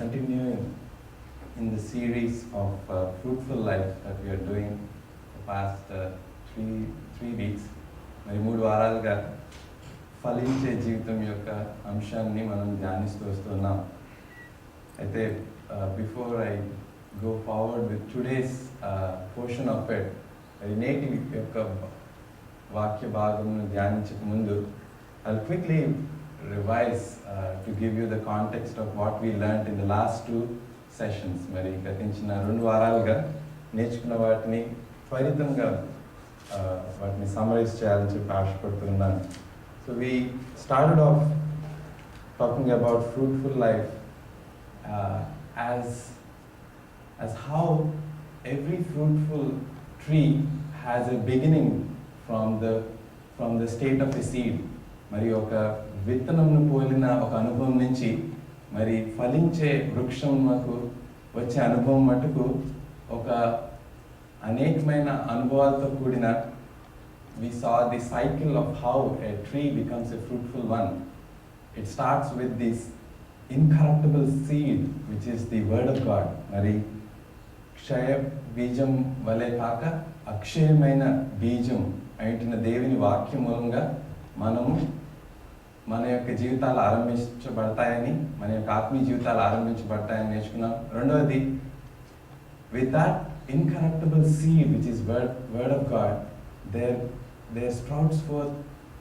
continuing in the series of Fruitful Life that we are doing the past three weeks. మరి 3 వారాలుగా ఫలించే జీవితం యొక్క అంశాన్ని మనం ధ్యానిస్తూ వస్తున్నాం. అయితే before I go forward with today's portion of it, నేటి యొక్క వాక్య భాగంను ధ్యానించక ముందు I'll quickly revise to give you the context of what we learned in the last 2 sessions. మరి గతించిన 2 వారాలుగా నేర్చుకున్న వాటిని త్వరితంగా వాటిని సమ్మరైజ్ చేయాలని చెప్పి ఆశపడుతున్నాను. So we started off talking about fruitful life as how every fruitful tree has a beginning from the state of a seed. మరి ఒక విత్తనంను పోలిన ఒక అనుభవం నుంచి మరి ఫలించే వృక్షంకు వచ్చే అనుభవం మటుకు ఒక అనేకమైన అనుభవాలతో కూడిన we saw the cycle of how a tree becomes a fruitful one. It starts with this incorruptible seed which is the word of God. మరి క్షయ బీజం వలె కాక అక్షయమైన బీజం అయిన దేవుని వాక్యం మూలంగా మనము మన యొక్క జీవితాలు ఆరంభించబడతాయని, మన యొక్క ఆత్మీయ జీవితాలు ఆరంభించబడతాయని నేర్చుకున్నాం. రెండవది, with that incorruptible seed which is word of God, there sprouts forth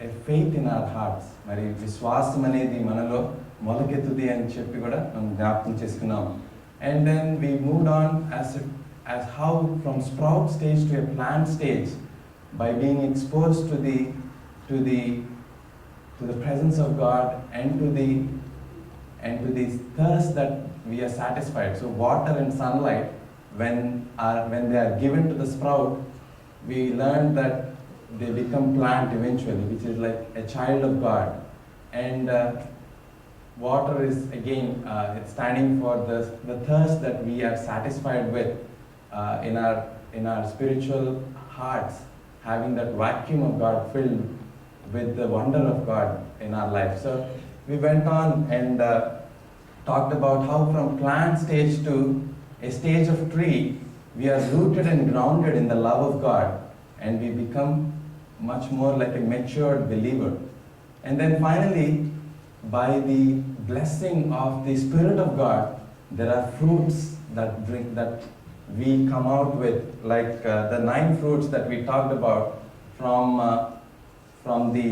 a faith in our hearts. మరి విశ్వాసం అనేది మనలో మొలకెత్తుది అని చెప్పి కూడా మనం జ్ఞాపకం చేసుకున్నాం. And then we moved on as how from sprout stage to a plant stage, by being exposed to the presence of God and to the thirst that we are satisfied. So water and sunlight, when they are given to the sprout, we learn that they become plant eventually, which is like a child of God. And water is again it's standing for the thirst that we are satisfied with in our spiritual hearts, having that vacuum of God filled with the wonder of God in our life. So we went on and talked about how from plant stage to a stage of tree, we are rooted and grounded in the love of God, and we become much more like a matured believer. And then finally, by the blessing of the Spirit of God, there are fruits that we come out with, like the 9 fruits that we talked about from the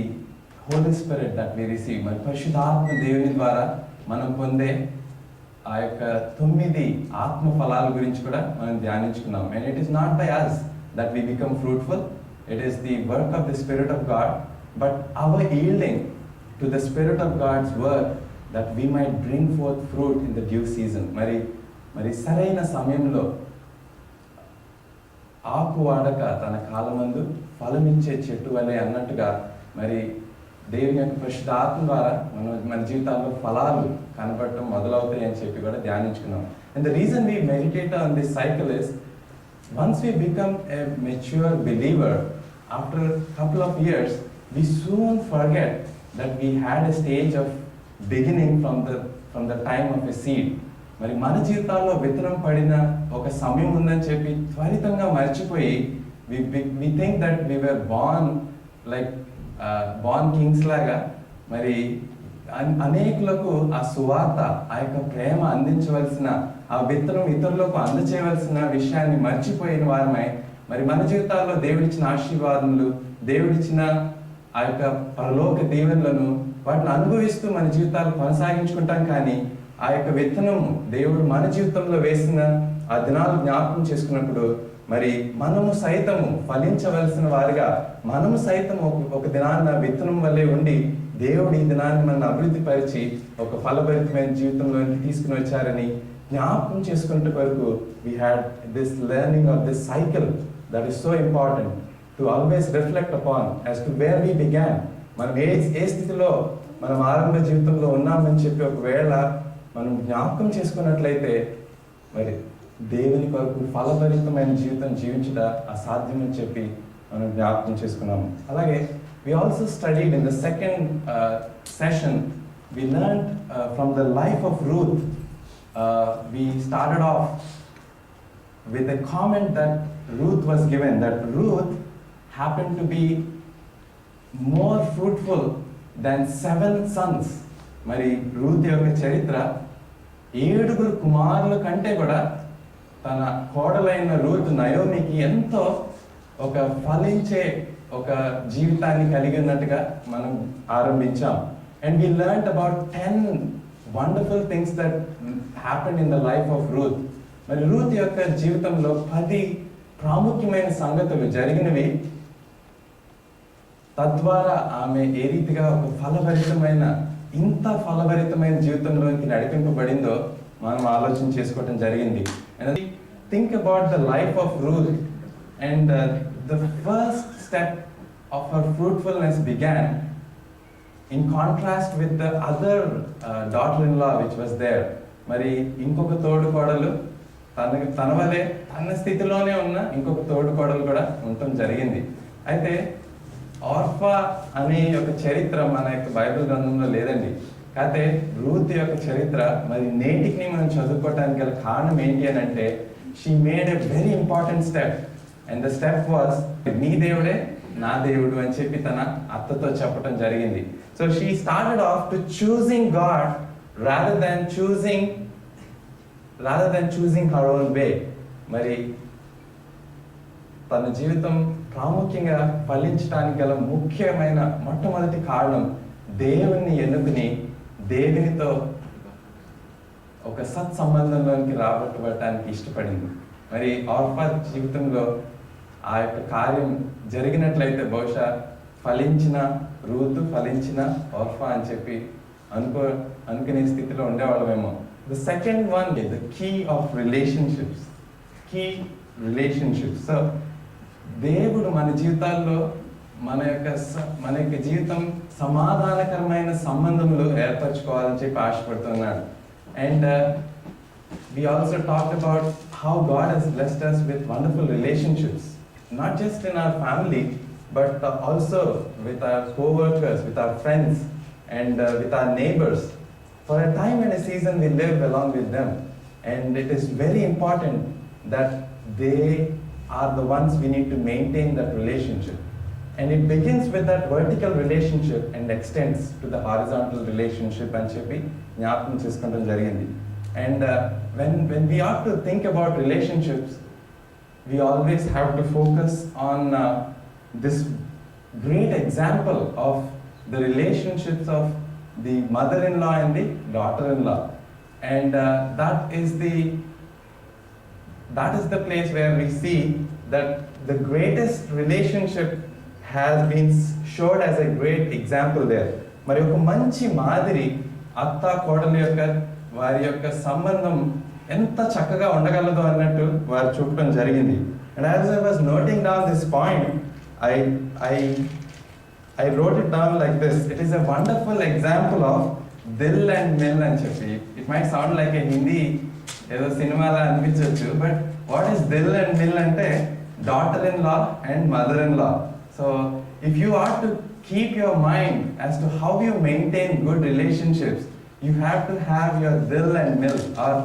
Holy Spirit that we receive. మరి పరిశుద్ధాత్మ దేవుని ద్వారా మనం పొందే ఆ యొక్క 9 ఆత్మ ఫలాల గురించి కూడా మనం ధ్యానించుకున్నాం. And it is not by us that we become fruitful. It is the work of the Spirit of God, but our yielding to the Spirit of God's work that we might bring forth fruit in the due season. మరి సరైన సమయంలో ఆకు వాడక తన కాలమందు ఫలమిచ్చే చెట్టు వలె అన్నట్టుగా మరి దేవుని యొక్క పరిశుద్ధాత్మ ద్వారా మన జీవితాల్లో ఫలాలు కనబడటం మొదలవుతాయి అని చెప్పి కూడా ధ్యానించుకున్నాం. And the reason we meditate on this cycle is, once we become a mature believer, after a couple of years, we soon forget that we had a stage of beginning from the time of a seed. మరి మన జీవితాల్లో విత్తనం పడిన ఒక సమయం ఉందని చెప్పి త్వరితంగా మర్చిపోయి we think that we were born kings లాగా మరి అనేకులకు ఆ సువార్త, ఆ యొక్క ప్రేమ అందించవలసిన, ఆ విత్తనం ఇతరులకు అందచేయవలసిన విషయాన్ని మర్చిపోయిన వారమై మరి మన జీవితాల్లో దేవుడిచ్చిన ఆశీర్వాదములు, దేవుడిచ్చిన ఆ యొక్క పరలోక దీవెనలను వాటిని అనుభవిస్తూ మన జీవితాలు కొనసాగించుకుంటాం. కానీ ఆ యొక్క విత్తనము దేవుడు మన జీవితంలో వేసిన ఆ దినాలు జ్ఞాపకం చేసుకున్నప్పుడు మరి మనము సైతము ఫలించవలసిన వారిగా, మనము సైతం ఒక దినాన్న విత్తనం వల్లే ఉండి దేవుడు ఈ దినాన్ని మన అభివృద్ధి పరిచి ఒక ఫలభరితమైన జీవితంలోకి తీసుకుని వచ్చారని జ్ఞాపకం చేసుకునే వరకు we had this learning of this cycle that is so important to always reflect upon as to where we began. మనం ఏ స్థితిలో మనం ఆరంభ జీవితంలో ఉన్నామని చెప్పి ఒకవేళ మనం జ్ఞాపకం చేసుకున్నట్లయితే మరి దేవుని కొరకు ఫలభరితమైన జీవితం జీవించట అసాధ్యమని చెప్పి మనం జ్ఞాపకం చేసుకున్నాము. అలాగే we also studied in the second session, we learned from the life of Ruth we started off with a comment that Ruth was given, that Ruth happened to be more fruitful than 7 sons. మరి Ruth యొక్క చరిత్ర 7 కుమారుల కంటే కూడా తన కోడలైన Ruth నయోమికి ఎంతో ఒక ఫలించే ఒక జీవితాన్ని కలిగి ఉన్నట్టుగా మనం ఆరంభించాం. And we learned about 10 wonderful things that happened in the life of Ruth. మరి రూత్ యొక్క జీవితంలో 10 ప్రాముఖ్యమైన సంగతులు జరిగినవి. తద్వారా ఆమె ఏ రీతిగా ఒక ఇంత ఫలభరితమైన జీవితంలోకి నడిపింపబడిందో మనం ఆలోచన చేసుకోవడం జరిగింది. And think about the life of Ruth and the first step of her fruitfulness began in contrast with the other daughter in law which was there. మరి ఇంకొక తోడు కోడలు తన వలే తన స్థితిలోనే ఉన్న ఇంకొక తోడు కోడలు కూడా ఉండటం జరిగింది. అయితే ఆర్ఫా అనే ఒక చరిత్ర మన యొక్క బైబిల్ గ్రంథంలో లేదండి. కాకపోతే రూత్ యొక్క చరిత్ర మరి నేటికి మనం చదువుకోవడానికి గల కారణం ఏంటి అని అంటే, she made a very important step. And the step was, నీ దేవుడే నా దేవుడు అని చెప్పి తన అత్తతో చెప్పడం జరిగింది. So she started off to choosing God rather than choosing her own way. మరి తన జీవితం ప్రాముఖ్యంగా ఫలించడానికి గల ముఖ్యమైన మొట్టమొదటి కారణం దేవుణ్ణి ఎన్నుకుని దేవునితో ఒక సత్సంబంధంలోనికి రాబట్టడానికి ఇష్టపడింది. మరి ఆర్ఫా జీవితంలో ఆ యొక్క కార్యం జరిగినట్లయితే బహుశా ఫలించిన రూతు, ఫలించిన ఆర్ఫా అని చెప్పి అనుకునే స్థితిలో ఉండేవాళ్ళమేమో. The second one is the key of relationships. So దేవుడు మన జీవితాల్లో మన యొక్క జీవితం సమాధానకరమైన సంబంధంలో ఏర్పరచుకోవాలని చెప్పి ఆశపడుతున్నాడు. And we also talked about how God has blessed us with wonderful relationships, not just in our family but also with our co-workers, with our friends and with our neighbors. For a time and a season we live along with them, and it is very important that they are the ones we need to maintain that relationship. And it begins with that vertical relationship and extends to the horizontal relationship అని చెప్పి జ్ఞాపకం చేసుకోవడం జరిగింది. And when we ought to think about relationships, we always have to focus on this great example of the relationships of the mother-in-law and the daughter-in-law. And that is the place where we see that the greatest relationship has been showed as a great example there. మరి ఒక మంచి మాదిరి అత్త కోడలి యొక్క వారి యొక్క సంబంధం ఎంత చక్కగా ఉండగలదో అన్నట్టు వారు చూపడం జరిగింది. And as I was noting down this point, I wrote it down like this. It is a wonderful example of Dil and Mil అని చెప్పి. It might sound like a Hindi ఏదో సినిమాలా అనిపించవచ్చు, but what is DIL and MIL అంటే daughter in law and mother in law. So if you are to keep your mind as to how you maintain good relationships, you have to have your DIL and MIL. Or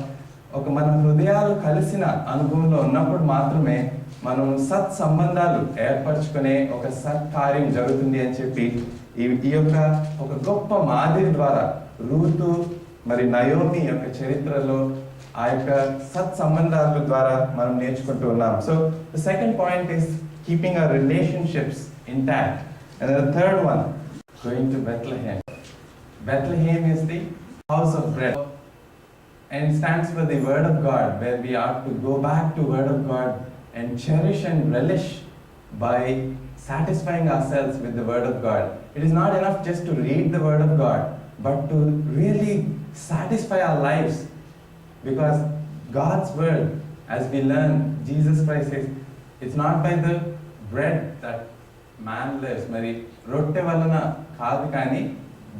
ఒక మన హృదయాలు కలిసిన అనుభవంలో ఉన్నప్పుడు మాత్రమే మనం సత్ సంబంధాలు ఏర్పరచుకునే ఒక సత్కార్యం జరుగుతుంది అని చెప్పి ఈ యొక్క ఒక గొప్ప మాదిరి ద్వారా రూతు మరి నయోమి యొక్క చరిత్రలో ఆ యొక్క సత్ సంబంధాల ద్వారా మనం నేర్చుకుంటూ ఉన్నాం. So the second point is keeping our relationships intact. And the third one, going to Bethlehem. Bethlehem is the house of bread, and it stands for the word of God, where we are to go back to word of God and cherish and relish by satisfying ourselves with the word of God. It is not enough just to read the word of God, but to really satisfy our lives, because God's word, as we learn, Jesus Christ says, it's not by the bread that man lives. మరి రొట్టె వలన కాదు, కానీ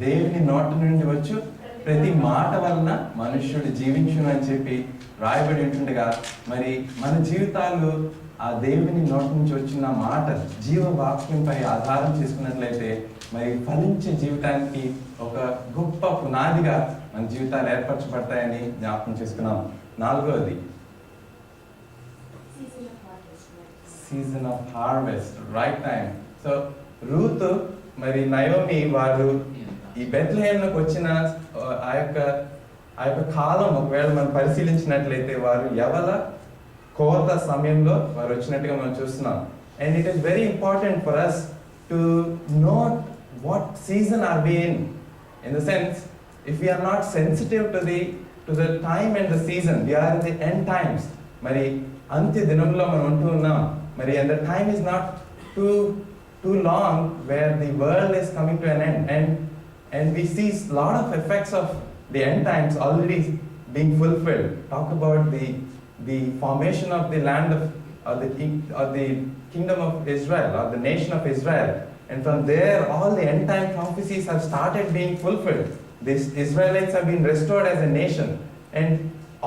దేవుని నోటి నుండి వచ్చు ప్రతి మాట వలన మనుష్యుడు జీవించును అని చెప్పి రాయబడి ఉంటుండగా, మరి మన జీవితాలు ఆ దేవుని నోటి నుంచి వచ్చిన మాట జీవ వాక్యంపై ఆధారం చేసుకున్నట్లయితే మరి ఫలించే జీవితానికి ఒక గొప్ప పునాదిగా మన జీవితాలు ఏర్పరచబడతాయని జ్ఞాపకం చేసుకున్నాం. నాలుగవది season of harvest, right time. So Ruth మరి నయోమి వారు ఈ బెత్లెహేంలోకి వచ్చిన ఆ యొక్క కాలం ఒకవేళ మనం పరిశీలించినట్లయితే వారు యవల కోత సమయంలో వారు వచ్చినట్టుగా మనం చూస్తున్నాం. And it is very important for us to note what season are we in the sense, if we are not sensitive to the time and the season, we are in the end times. మరి అంత్య దినంలో మనం ఉంటూ ఉన్నాం. మరి and the time is not too long where the world is coming to an end, and we see a lot of effects of the end times already being fulfilled. Talk about the formation of the land of the kingdom of Israel, or the nation of Israel. And from there, all the end time prophecies have started being fulfilled. The Israelites have been restored as a nation. And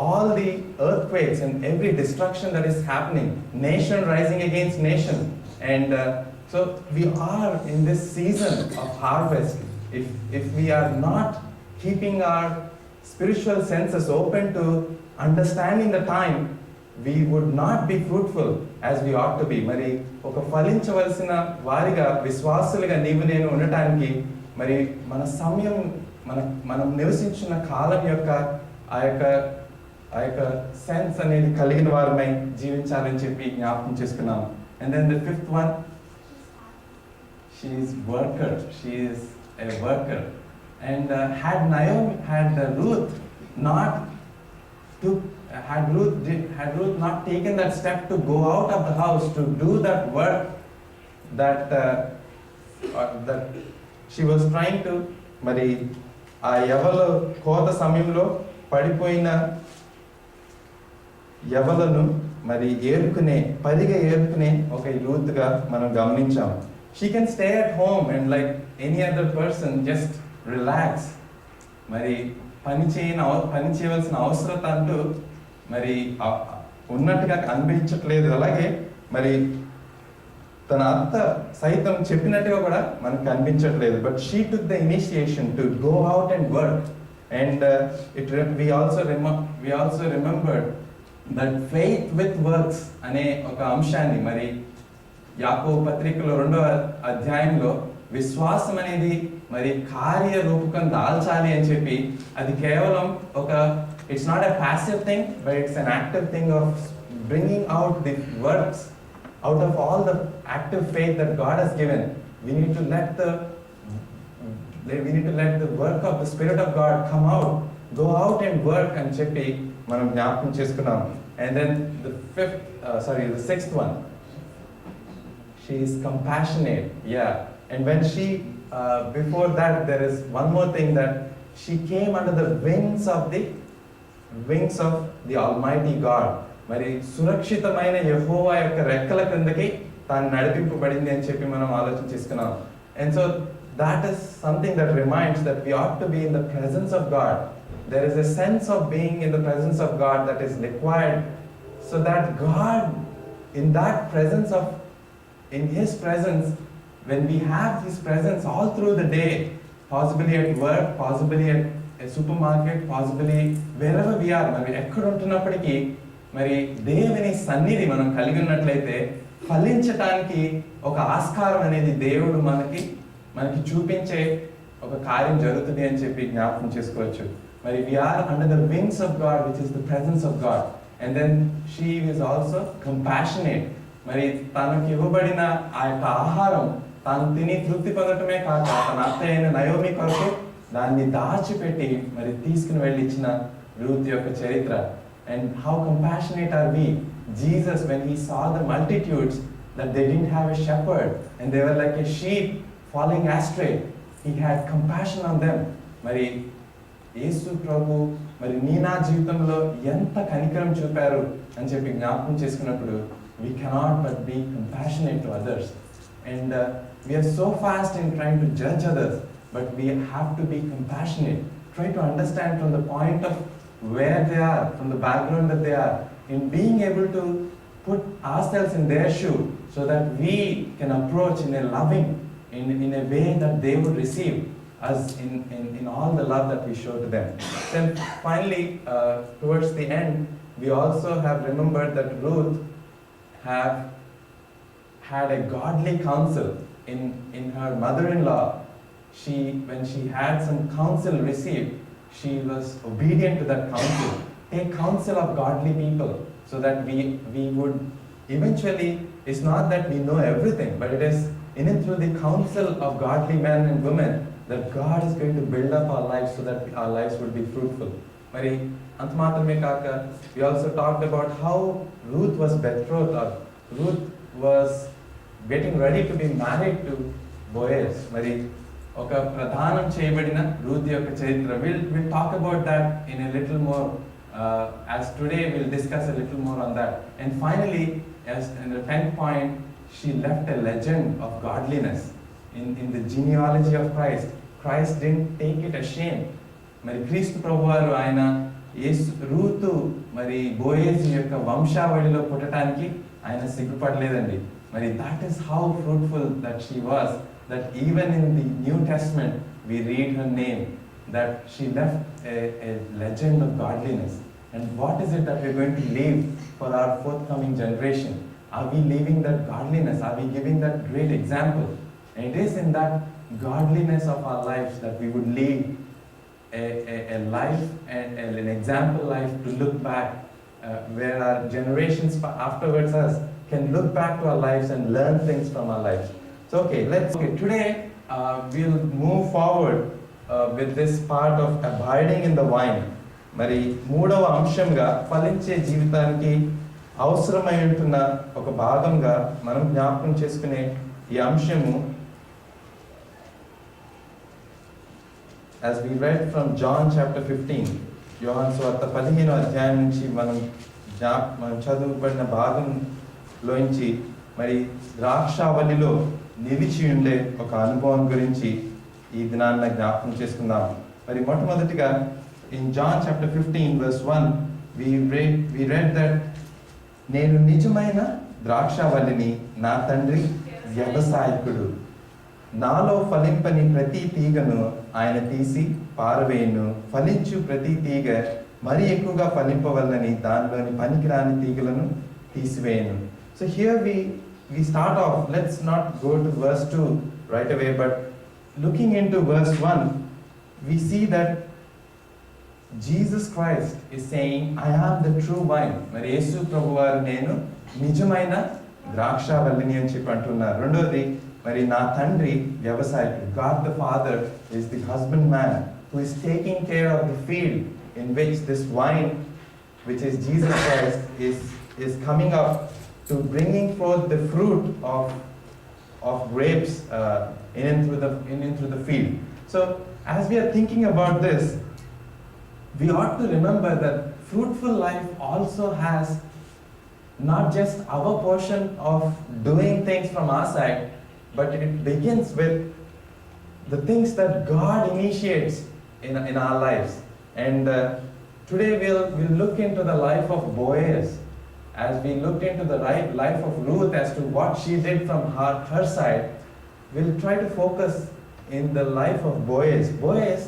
all the earthquakes and every destruction that is happening, nation rising against nation. And so we are in this season of harvest. If we are not keeping our spiritual senses open to understanding the time, we would not be fruitful as we ought to be. మరి ఒక ఫలించవలసిన వారిగా విశ్వాసులుగా నీవు నేను ఉండటానికి మరి మన సమయం మనం నివసించిన కాలం యొక్క ఆ యొక్క సెన్స్ అనేది కలిగిన వారమై జీవించాలని చెప్పి జ్ఞాపకం చేసుకున్నాం. And then the fifth one, she is a worker. And had Ruth not taken that step to go out of the house to do that work that she was trying to, మరి ఆ యవలు కోత సమయంలో పడిపోయిన యవలను మరి పరిగె ఏరుకునే ఒక రూత్గా మనం గమనించాం. She can stay at home and like any other person just relax. మరి పని చేయవలసిన అవసరత అంటూ మరి ఉన్నట్టుగా అనిపించట్లేదు. అలాగే మరి తన అత్త సైతం చెప్పినట్టుగా కూడా మనకు కనిపించట్లేదు. But she took the initiation to go out and work. And we also remembered that faith with works అనే ఒక అంశాన్ని మరి యాకోబు పత్రికలో 2వ అధ్యాయంలో విశ్వాసం అనేది మరి కార్యరూపకం దాల్చాలి అని చెప్పి అది కేవలం it's not a passive thing, but it's an active thing of bringing out the works out of all the active faith that God has given. We need to let the work of the Spirit of God come out, go out and work and చెప్పి మనం జ్ఞాపకం చేసుకున్నాం. And then the sixth one, she is compassionate. And when she before that, there is one more thing, that she came under the wings of the Almighty God. మరి సురక్షితమైన యెహోవా యొక్క రెక్కల క్రిందకి తాను నడిపింపబడింది అని చెప్పి మనం ఆలోచన చేసుకున్నాం. And so that is something that reminds that we ought to be in the presence of God. There is a sense of being in the presence of God that is required, so that God, in His presence, when we have His presence all through the day, possibly at work, possibly at a supermarket, possibly wherever we are, మరి ఎక్కడ ఉంటున్నప్పటికీ మరి దేవుని సన్నిధి మనం కలిగి ఉన్నట్లయితే ఫలించటానికి ఒక ఆస్కారం అనేది దేవుడు మనకి చూపించే ఒక కార్యం జరుగుతుంది అని చెప్పి జ్ఞాపకం చేసుకోవచ్చు. మరి we are under the wings of God, which is the presence of God. And then she is also compassionate. మరి తనకి ఇవ్వబడిన ఆ యొక్క ఆహారం తాను తిని తృప్తి పొందటమే కాక తన అత్తయ్య అయిన నయోమి కొరకు దాన్ని దాచిపెట్టి మరి తీసుకుని వెళ్ళి ఇచ్చిన రూత్ యొక్క చరిత్ర. And how compassionate are we? Jesus, when he saw the multitudes, that they didn't have a shepherd and they were like a sheep falling astray, he had compassion on them. మరి యేసు ప్రభు మరి నీ నా జీవితంలో ఎంత కనికరం చూపారు అని చెప్పి జ్ఞాపకం చేసుకున్నప్పుడు we cannot but be compassionate to others. And we are so fast in trying to judge others, but we have to be compassionate. Try to understand from the point of where they are, from the background that they are, in being able to put ourselves in their shoe so that we can approach in a loving, in a way that they would receive us in all the love that we show to them. Then finally, towards the end, we also have remembered that Ruth have had a godly counsel in her mother-in-law. When she had some counsel received, she was obedient to that counsel. Take counsel of godly people so that we would eventually, it's not that we know everything, but it is in and through the counsel of godly men and women that God is going to build up our lives so that our lives would be fruitful. Mari antmatrame kaaka, we also talked about how Ruth was betrothed, or Ruth was getting ready to be married to Boaz. Mari oka pradhanam cheyabadina Ruth yokka charitra. We'll talk about that in a little more, as today we'll discuss a little more on that. And finally, as in the 10th point, she left a legend of godliness in the genealogy of Christ. Christ didn't take it as shame. Mari Kristu Prabhuvaru ayana Ruthu mari Boaz yokka vanshavaliko puttataniki ayana siggupadledandi. Mari that is how fruitful that she was, that even in the New Testament we read her name, that she left a legend of godliness. And what is it that we're going to leave for our forthcoming generation? Are we leaving that godliness? Are we giving that great example? And it is in that godliness of our lives that we would lead a life and an example life to look back, where our generations afterwards us can look back to our lives and learn things from our lives. So today we'll move forward with this part of abiding in the vine. మరి మూడవ అంశంగా ఫలించే జీవితానికి అవసరమై ఉంటున్న ఒక భాగంగా మనం జ్ఞాపకం చేసుకునే ఈ అంశము, as we read from John chapter 15, యోహాను సువార్త 15వ అధ్యాయం నుంచి మనం చదువుబడిన భాగంలోంచి మరి ద్రాక్షావల్లిలో నిలిచి ఉండే ఒక అనుభవం గురించి ఈ దినాన్న జ్ఞాపకం చేసుకుందాం. మరి మొట్టమొదటిగా in John chapter 15 verse 1, we read that నేను నిజమైన ద్రాక్షావల్లిని, నా తండ్రి వ్యవసాయకుడు. నాలో ఫలింపని ప్రతి తీగను ఆయన తీసి పారవేయును, ఫలించు ప్రతి తీగ మరి ఎక్కువగా ఫలింపవల్లని దానిలోని పనికిరాని తీగలను తీసివేయను. So here we start off. Let's not go to verse 2 right away, but looking into verse 1, we see that Jesus Christ is saying, I am the true vine. మరి యేసు ప్రభువారు నేను నిజమైన ద్రాక్షావల్లిని అని చెప్పి అంటున్నారు. రెండోది, మరి నా తండ్రి వ్యవసాయకుడు. God the Father is the husbandman who is taking care of the field in which this vine, which is Jesus Christ, is coming up to bringing forth the fruit of grapes in and through the field. So as we are thinking about this, we ought to remember that fruitful life also has not just our portion of doing things from our side, but it begins with the things that God initiates in our lives. And today we'll look into the life of Boaz, as we looked into the life of Ruth as to what she did from her side. We'll try to focus in the life of Boaz. Boaz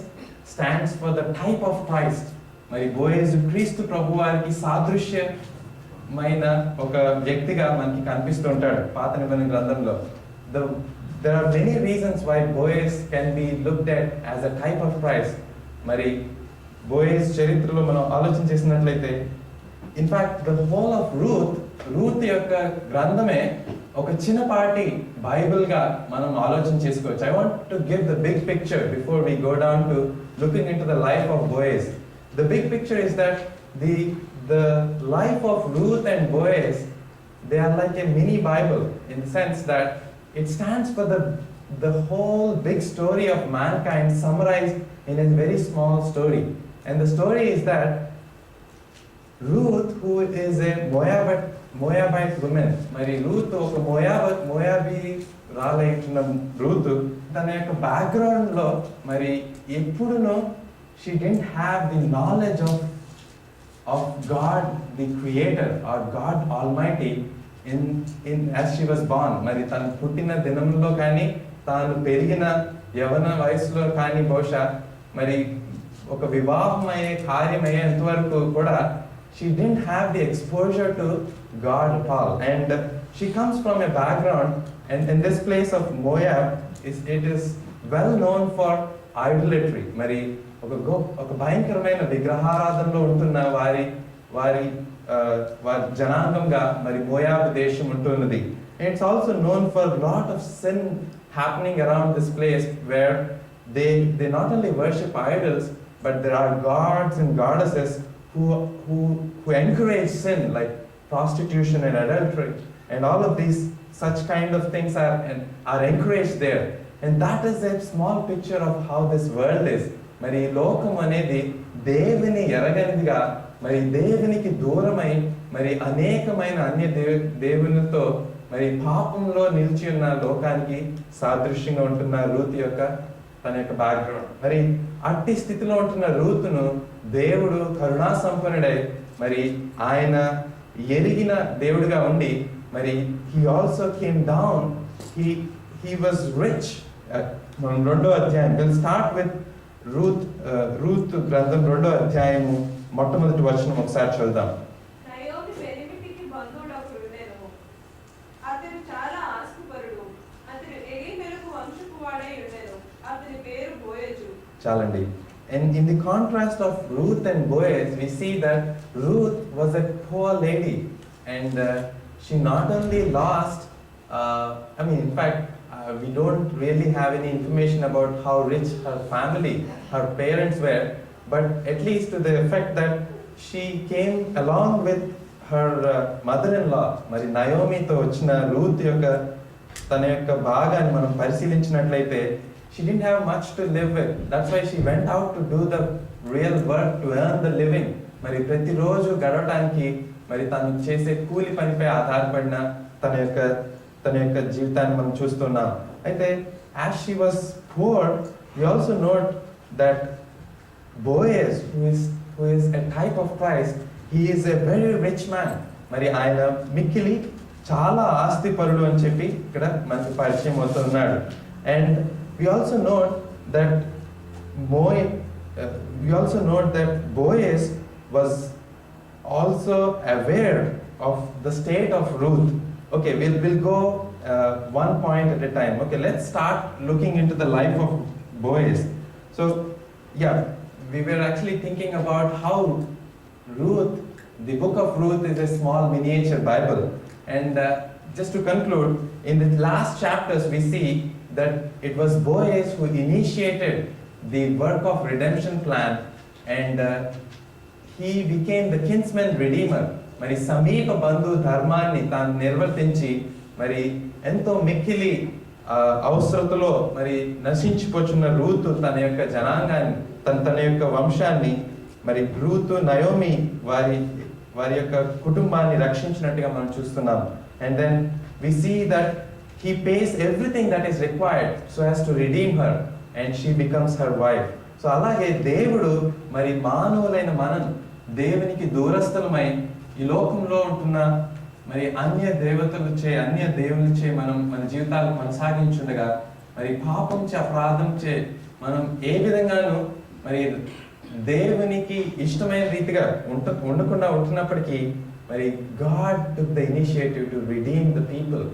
stands for the type of Christ. మరి Boaz క్రీస్తు ప్రభువారికి సాదృశ్యమైన ఒక వ్యక్తిగా మనకి కనిపిస్తుంటాడు పాత నిబంధన గ్రంథంలో. There are many reasons why Boaz can be looked at as a type of Christ. మరి Boaz చరిత్రలో మనం ఆలోచన చేసినట్లయితే, in fact the whole of Ruth యొక్క గ్రంథమే ఒక చిన్నపాటి బైబిల్గా మనం ఆలోచన చేసుకోవచ్చు. I want to give the big picture before we go down to looking into the life of Boaz. The big picture is that the life of Ruth and Boaz, they are like a mini Bible, in the sense that it stands for the whole big story of mankind summarized in a very small story. And the story is that Ruth, who is a Moabite woman, మరి Ruth ఒక మోయాబీ రాలైన Ruth, తన యొక్క background లో మరి ఎప్పుడునో she didn't have the knowledge of God the Creator or God Almighty in as she was born. మరి తను పుట్టిన దినంలో కానీ తాను పెరిగిన యవన వయసులో కానీ బహుశా మరి ఒక వివాహం అయ్యే కార్యం అయ్యేంత వరకు కూడా she didn't have the exposure to God at all. And she comes from a background, and in this place of Moab, it is well known for idolatry. మరి ఒక భయంకరమైన విగ్రహారాధనలో ఉంటున్న వారి జనాంగంగా మరి మోయాబు దేశం ఉంటున్నది. And it's also known for a lot of sin happening around this place, where they not only worship idols, but there are gods and goddesses who encourage sin, like prostitution and adultery, and all of these such kind of things are encouraged there. And that is a small picture of how this world is. మరి లోకం అనేది దేవుని ఎరగనిదిగా, మరి దేవునికి దూరమై మరి అనేకమైన అన్య దేవునితో మరి పాపంలో నిలిచి ఉన్న లోకానికి సాదృశ్యంగా ఉంటున్న రూత్ యొక్క తన యొక్క బ్యాక్గ్రౌండ్. మరి అట్టి స్థితిలో ఉంటున్న రూతును దేవుడు కరుణా సంపన్నుడై మరి ఆయన ఎరిగిన దేవుడిగా ఉండి మరి he also came down, he was rich. మనం 2వ అధ్యాయం, we'll start with రూత్ గ్రంథం 2వ అధ్యాయము మొట్టమొదటి వచనం ఒకసారి చదువుదాం. నయోమి పెనిమిటికి బంధువుడొకడుండెను. అతడు చాలా ఆస్తిపరుడు. అతడు ఎలీమెలకు వంశపు వాడై ఉండెను. అతని పేరు బోయజు. చాలండి. And in the contrast of Ruth and Boaz, we see that Ruth was a poor lady, and she not only lost, in fact, we don't really have any information about how rich her family, her parents were, but at least to the effect that she came along with her mother-in-law. మరి నయోమితో వచ్చిన Ruth యొక్క తన యొక్క భాగాన్ని మనం పరిశీలించినట్లయితే, she didn't have much to live with. That's why she went out to do the real work to earn the living. మరి ప్రతిరోజు గడవటానికి మరి తను చేసే కూలి పనిపై ఆధారపడిన తన యొక్క జీవితాన్ని మనం చూస్తున్నాం. అయితే as she was poor, we also note that Boaz, who is a type of Christ, he is a very rich man. మరి ఆయన మిక్కిలి చాలా ఆస్తిపరుడు అని చెప్పి ఇక్కడ మనకి పరిచయం అవుతున్నాడు. And we also note that Boaz was also aware of the state of Ruth. Okay, we'll go one point at a time. Okay, let's start looking into the life of Boaz. So, yeah, we were actually thinking about how Ruth, the book of Ruth, is a small miniature Bible. And just to conclude, in the last chapters we see that it was Boaz who initiated the work of redemption plan, and he became the kinsman redeemer. మరి సమీప బంధు ధర్మాన్ని తాను నిర్వర్తించి మరి ఎంతో మిక్కిలి అవసరతలో మరి నశించిపోచున్న Ruth తన యొక్క జనాంగాన్ని తన యొక్క వంశాన్ని మరి రూతు నయోమి వారి యొక్క కుటుంబాన్ని రక్షించినట్టుగా మనం చూస్తున్నాం. And then we see that he pays everything that is required so as to redeem her, and she becomes her wife. So అలాగే దేవుడు మరి మానవులైన మనం దేవునికి దూరస్థలమై ఈ లోకంలో ఉంటున్న మరి అన్య దేవునిచే మనం మన జీవితాలు కొనసాగించుండగా మరి పాపం చే అపరాధం చే మనం ఏ విధంగానూ మరి దేవునికి ఇష్టమైన రీతిగా ఉండకుండా ఉంటున్నప్పటికీ మరి God took the initiative to redeem the people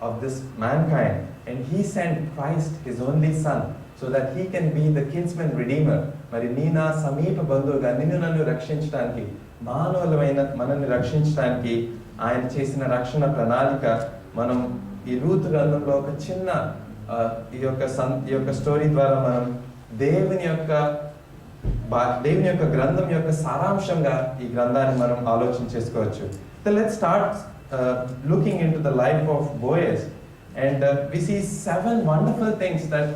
of this mankind, and he sent Christ, his only son, so that he can be the kinsman redeemer. మరి నీ నా సమీప బంధువుగా నిన్ను నన్ను రక్షించడానికి, మానవులమైన మనల్ని రక్షించడానికి ఆయన చేసిన రక్షణ ప్రణాళిక మనం ఈ రూతు గ్రంథంలో ఒక చిన్న ఈ యొక్క స్టోరీ ద్వారా మనం దేవుని యొక్క గ్రంథం యొక్క సారాంశంగా ఈ గ్రంథాన్ని మనం ఆలోచన చేసుకోవచ్చు. So let's start looking into the life of Boaz, and we see 7 wonderful things that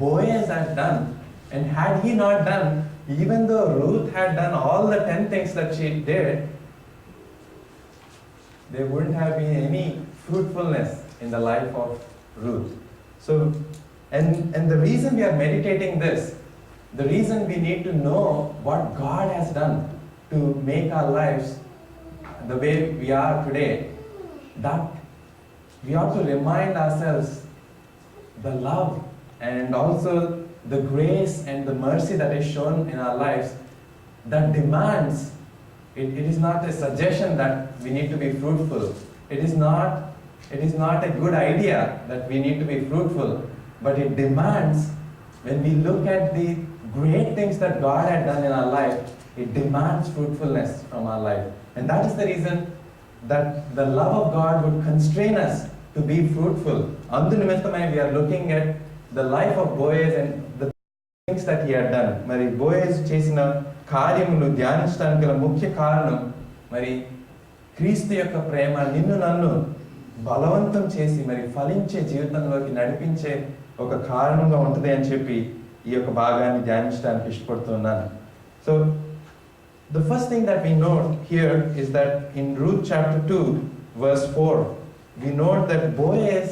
Boaz had done, and had he not done, even though Ruth had done all the 10 things that she did, there wouldn't have been any fruitfulness in the life of Ruth. So, and the reason we are meditating this, the reason we need to know what God has done to make our lives the way we are today, that we ought to remind ourselves the love and also the grace and the mercy that is shown in our lives, that demands, it is not a suggestion that we need to be fruitful. It is not a good idea that we need to be fruitful, but it demands, when we look at the great things that God had done in our life, it demands fruitfulness from our life. And that is the reason that the love of God would constrain us to be fruitful. Andu nimittamai we are looking at the life of Boaz and the things that he had done. Mari Boaz chesina కార్యములు ధ్యానించడానికి గల ముఖ్య కారణం, మరి క్రీస్తు యొక్క ప్రేమ నిన్ను నన్ను బలవంతం చేసి మరి ఫలించే జీవితంలోకి నడిపించే ఒక కారణంగా ఉంటుంది అని చెప్పి ఈ యొక్క భాగాన్ని ధ్యానించడానికి ఇష్టపడుతున్నాను. So the first thing that we note here is that in Ruth chapter 2 verse 4, we note that Boaz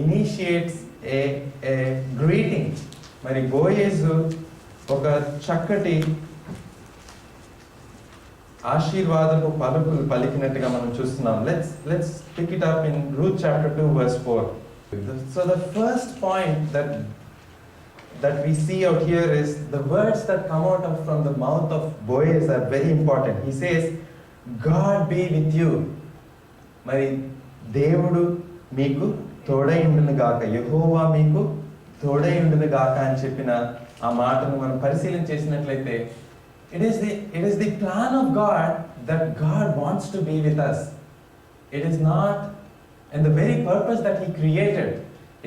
initiates a greeting. మరి బోయజ్ ఒక చక్కటి ఆశీర్వాదపు పలుకులు పలికినట్టుగా మనం చూస్తున్నాం. Let's pick it up in Ruth chapter 2 verse 4. So the first point that we see out here is the words that come out from the mouth of Boaz are very important. He says, God be with you. మరి దేవుడు మీకు తోడై ఉండును గాక, యెహోవా మీకు తోడై ఉండును గాక అని చెప్పిన ఆ మాటను మనం పరిశీలన చేసినట్లయితే, it is the plan of God that God wants to be with us. It is not, and the very purpose that he created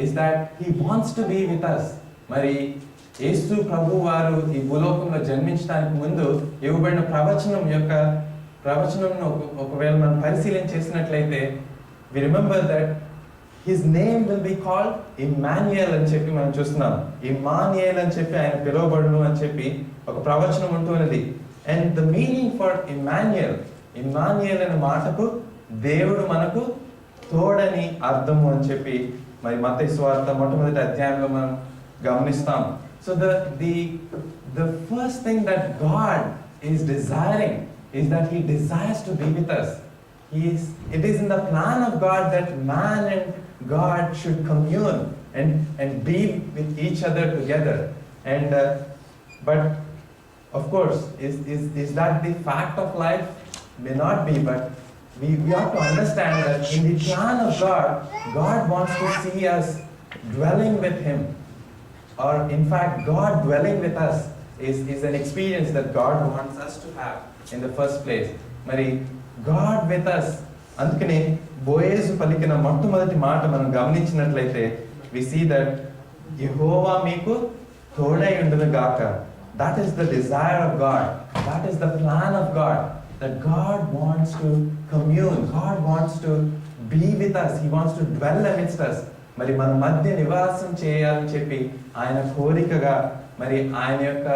is that he wants to be with us. మరి యేసు ప్రభు వారు ఈ భూలోకంలో జన్మించడానికి ముందు ఇవ్వబడిన ప్రవచనంను ఒకవేళ మనం పరిశీలన చేసినట్లయితే, we remember that his name will be called Emmanuel అని చెప్పి మనం చూస్తున్నాం. ఇమ్మానుయేల్ అని చెప్పి ఆయన పిలువబడును అని చెప్పి ఒక ప్రవచనం ఉంటున్నది. And the meaning for Emmanuel అనే మాటకు దేవుడు మనకు తోడని అర్థము అని చెప్పి మరి మత్తయి సువార్త మొట్టమొదటి అధ్యాయంలో మనం గమనిస్తాం. So the first thing that God is desiring is that he desires to be with us. It is in the plan of God that man and God should commune and be with each other together. And but of course, is that the fact of life? May not be, but we have to understand that in the plan of God, God wants to see us dwelling with him. Or in fact, God dwelling with us is an experience that God wants us to have in the first place. Mari God with us. అందుకనే Boaz పలికిన మొట్టమొదటి మాట మనం గమనించినట్లయితే, we see that యెహోవా మీకు తోడై ఉండును గాక. That is the desire of God. That is the plan of God. That God wants to commune. God wants to be with us. He wants to dwell amidst us. మరి మన మధ్య నివాసం చేయాలని చెప్పి ఆయన కోరికగా మరి ఆయన యొక్క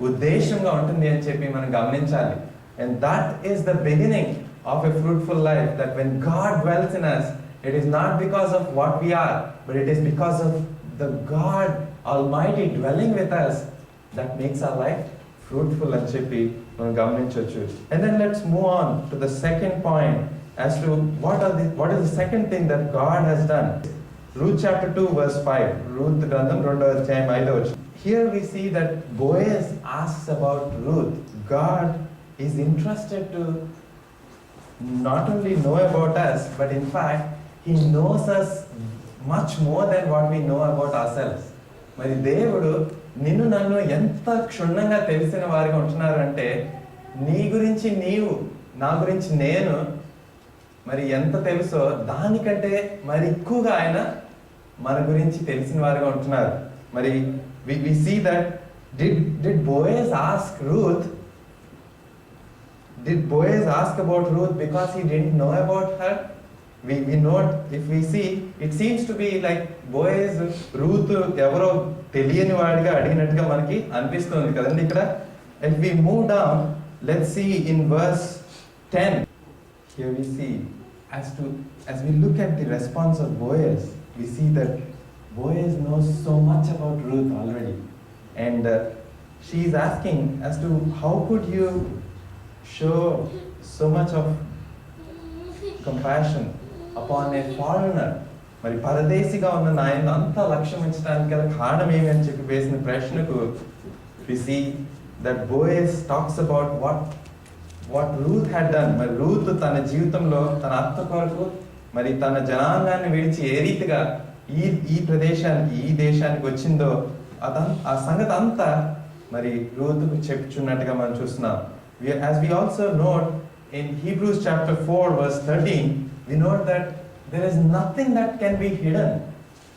ఉద్దేశంగా ఉంటుంది అని చెప్పి మనం గమనించాలి. And that is the beginning of a fruitful life, that when God dwells in us, it is not because of what we are, but it is because of the God Almighty dwelling with us that makes our life fruitful and cheppi మనం గమనించవచ్చు. And then let's move on to the second point as to what is the second thing that God has done. Ruth chapter 2 verse 5. Ruth గ్రంథం 2వ అధ్యాయం 5వ వచనం. Here we see that Boaz asks about Ruth. God is interested to not only know about us, but in fact he knows us much more than what we know about ourselves. మరి దేవుడు నిన్ను నన్ను ఎంత క్షుణ్ణంగా తెలిసిన వారిగా ఉంటున్నారు అంటే, నీ గురించి నీవు, నా గురించి నేను మరి ఎంత తెలుసో దానికంటే మరి ఎక్కువగా ఆయన మన గురించి తెలిసిన వారిగా ఉంటున్నారు. మరి we see that did Boaz ask Ruth? Did Boaz ask about Ruth because he didn't know about her? We note, if we see, it seems to be like Boaz Ruth ఎవరో తెలియని వాడిగా అడిగినట్టుగా మనకి అనిపిస్తుంది కదండి ఇక్కడ. If we move down, let's see in verse 10. Here we see, as we look at the response of Boaz, we see that Boaz knows so much about Ruth already. And she is asking as to how could you show so much of compassion upon a foreigner మరి పరదేశిగా ఉన్న నాయన అంత లక్ష్యం ఉంచడానికి గల కారణం ఏమి అని చెప్పి వేసిన ప్రశ్నకు we see that Boaz talks about what Ruth had done. మరి రూత్ తన జీవితంలో తన అత్త కొరకు మరి తన జనాంగాన్ని విడిచి ఏ రీతిగా ఈ ప్రదేశానికి ఈ దేశానికి వచ్చిందో ఆ సంగతి అంతా మరి రూతుకు చెప్పుచున్నట్టుగా మనం చూస్తున్నాం. As we also note in Hebrews chapter 4 verse 13, we note that there is nothing that can be hidden.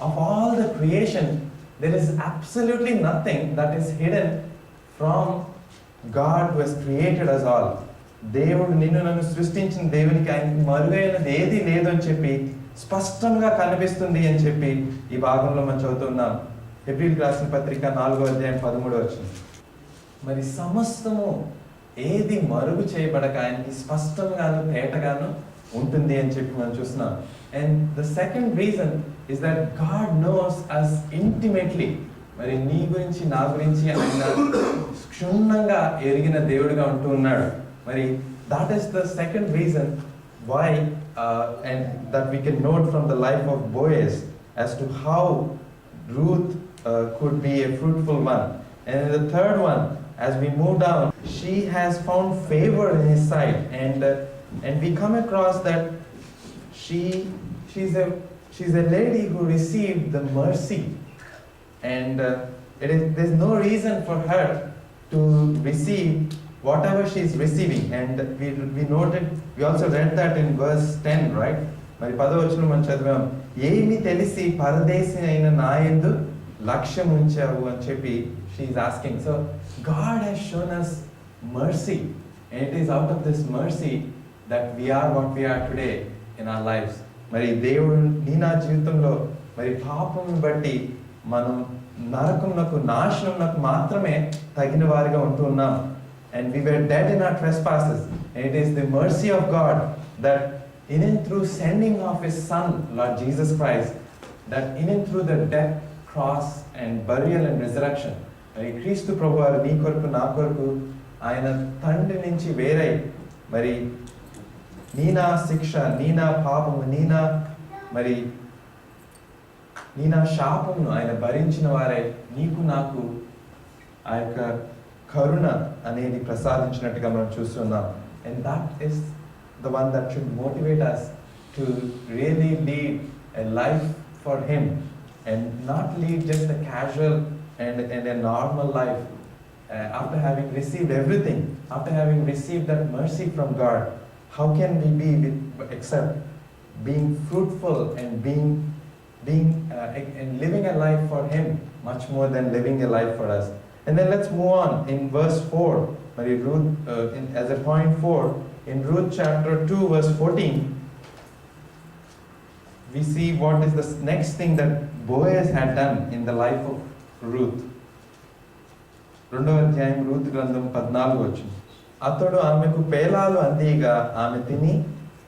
Of all the creation, there is absolutely nothing that is hidden from God who has created us all. దేవుడు నిన్ను నన్ను సృష్టించిన దేవునికి ఆయనకి మరుగైనది ఏది లేదు అని చెప్పి స్పష్టంగా కనిపిస్తుంది అని చెప్పి ఈ భాగంలో మనం చదువుతున్నాం. హెబ్రీయులకు రాసిన పత్రిక 4వ అధ్యాయం 13వ వచనం. మరి సమస్తము ఏది మరుగు చేయబడక ఆయనకి స్పష్టంగాను తేటగాను ఉంటుంది అని చెప్పి మనం చూస్తున్నాం. And the second reason is that God knows us intimately. మరి నీ గురించి నా గురించి ఆయన క్షుణ్ణంగా ఎరిగిన దేవుడిగా ఉంటూ ఉన్నాడు. మరి that is the second reason why and that we can note from the life of Boaz as to how Ruth could be a fruitful one. And the third one, as we move down, she has found favor in his sight, and we come across that she's a lady who received the mercy, and there's no reason for her to receive whatever she is receiving. And we also read that in verse 10, right? మరి 10వ వచనం మనం చదివాం, ఏమి తెలిసి పరదేశి అయిన నా యందు లక్ష్యం ఉంచావు అని చెప్పి she is asking. So God has shown us mercy, and it is out of this mercy that we are what we are today in our lives. మరి దేవుడు నీ నా జీవితంలో మరి పాపం బట్టి మనం నరకమునకు నాశనమునకు మాత్రమే తగిన వారిగా ఉంటూ ఉన్నాం. And we were dead in our trespasses. And it is the mercy of God that in and through sending of His Son, Lord Jesus Christ, that in and through the death, cross and burial and resurrection, మరి క్రీస్తు ప్రభువారు నీ కొరకు నా కొరకు ఆయన తండ్రి నుంచి వేరై మరి నీ నా శిక్ష, నీ నా పాపము, నీ నా శాపమును ఆయన భరించిన వారే నీకు నాకు ఆ యొక్క కరుణ అనేది ప్రసాదించినట్టుగా మనం చూస్తున్నాం. And that is the one that should motivate us to really lead a life for Him and not lead just a casual and a normal life. After having received everything, after having received that mercy from God, how can we be except being fruitful and and living a life for Him much more than living a life for us. And then let's move on in verse 4. Ruth, as a point 4, in Ruth chapter 2 verse 14, we see what is the next thing that Boaz had done in the life of Ruth. 2వ అధ్యాయం Ruth గ్రంథం 14వ వచనం. అతడు ఆమెకు పేలాలు అందిగా ఆమె తిని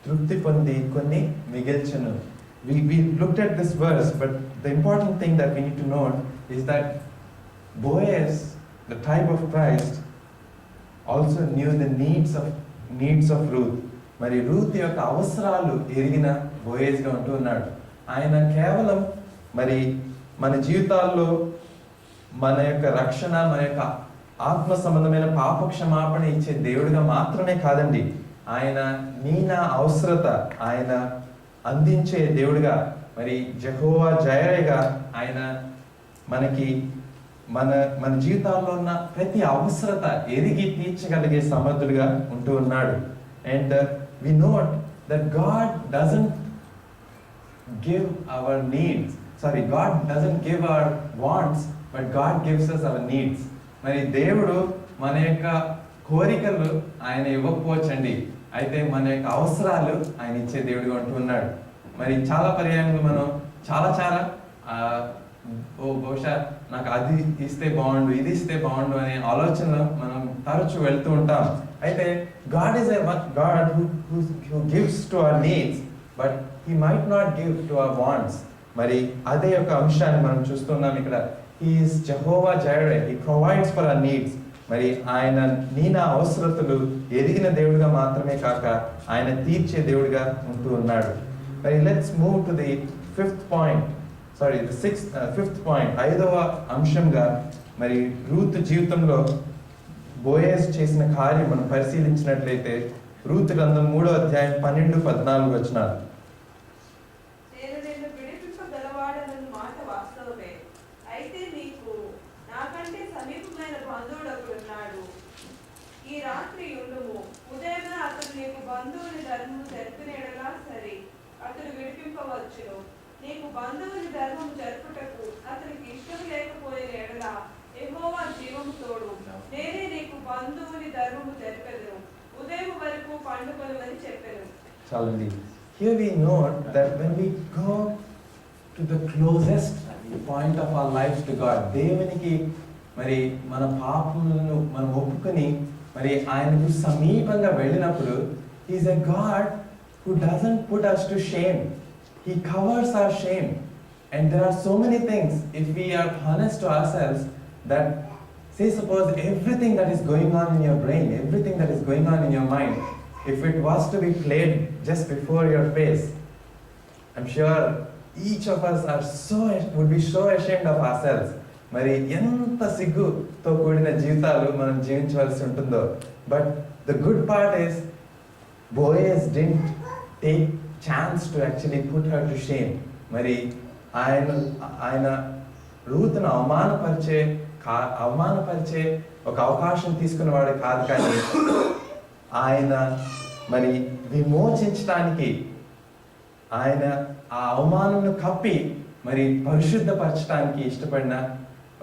తృప్తి పొంది కొన్ని మిగిల్చెను. We looked at this verse, but the important thing that we need to note is that Boaz, the type of Christ, also knew the needs of Ruth. మరి రూత్ యొక్క అవసరాలు ఎరిగిన బోయజ్గా ఉంటూ ఉన్నాడు. ఆయన కేవలం మరి మన జీవితాల్లో మన యొక్క రక్షణ, మన యొక్క ఆత్మ సంబంధమైన పాప క్షమాపణ ఇచ్చే దేవుడిగా మాత్రమే కాదండి, ఆయన నీ నా అవసరత ఆయన అందించే దేవుడిగా, మరి జెహోవా జైరేగా ఆయన మనకి మన జీవితాల్లో ఉన్న ప్రతి అవసరత ఎరిగి తీర్చగలిగే సమర్థుడిగా ఉంటూ ఉన్నాడు. And we note that God doesn't give our needs. God doesn't give our wants, but God gives us our needs. మరి దేవుడు మన యొక్క కోరికలు ఆయన ఇవ్వకపోవచ్చండి, అయితే మన యొక్క అవసరాలు ఆయన ఇచ్చే దేవుడిగా ఉంటూ ఉన్నాడు. మరి చాలా పర్యాయంలో మనం చాలా బహుశా నాకు అది ఇస్తే బాగుండు, ఇది ఇస్తే బాగుండు అనే ఆలోచనలో మనం తరచు వెళ్తూ ఉంటాం. అయితే God is a God who gives to our needs, but He might not give to our wants. మరి అదే ఒక అంశాన్ని మనం చూస్తున్నాం ఇక్కడ. He is Jehovah Jireh. He provides for our needs. మరి ఆయన నీ నా అవసరతలు ఎరిగిన దేవుడిగా మాత్రమే కాక ఆయన తీర్చే దేవుడిగా ఉంటూ ఉన్నాడు. మరి let's move to the fifth point, ఐదవ అంశంగా మరి రూత్ జీవితంలో బోయజ్ చేసిన కార్యం మనం పరిశీలించినట్లయితే రూత్ గ్రంథం 3వ అధ్యాయం 12-14 వచనాలు. నేను నిన్ను విడిపింపగలవాడన్న మాట వాస్తవమే. అయితే నీకు నాకంటే సమీపమైన బంధువుడు ఒకడున్నాడు. ఈ రాత్రి ఉండుము. ఉదయమే అతడు నీకు బంధువుని ధర్మము జరిపిన ఎడలా సరి, అతడు విడిపింపవచ్చును. నీకు బంధువుని ధర్మము జరుపుటకు అతనికి ఇష్టం లేకపోయిన ఎడలా యెహోవా జీవము తోడు, నేనే నీకు బంధువుని ధర్మము జరిపెదను. ఉదయం వరకు పండుకొనుమని చెప్పెను. చాలండి. Here we note that when we go to the closest point of our lives to God, దేవునికి మరి మన పాపములను మనం ఒప్పుకొని మరి ఆయనకు సమీపంగా వెళ్ళినప్పుడు, he is a God who doesn't put us to shame. He covers our shame. And there are so many things, if we are honest to ourselves, that say suppose everything that is going on in your brain, everything that is going on in your mind, if it was to be played just before your face, I'm sure each of us would be so ashamed of ourselves. మరి ఎంత సిగ్గుతో కూడిన జీవితాలు మనం జీవించవలసి ఉంటుందో. But the good part is Boaz didn't take chance to actually put her to shame. మరి ఆయన రూత్ను అవమానపరిచే ఒక అవకాశం తీసుకున్నవాడు కాదు, కానీ ఆయన మరి విమోచించడానికి, ఆయన ఆ అవమానంను కప్పి మరి పరిశుద్ధపరచడానికి ఇష్టపడిన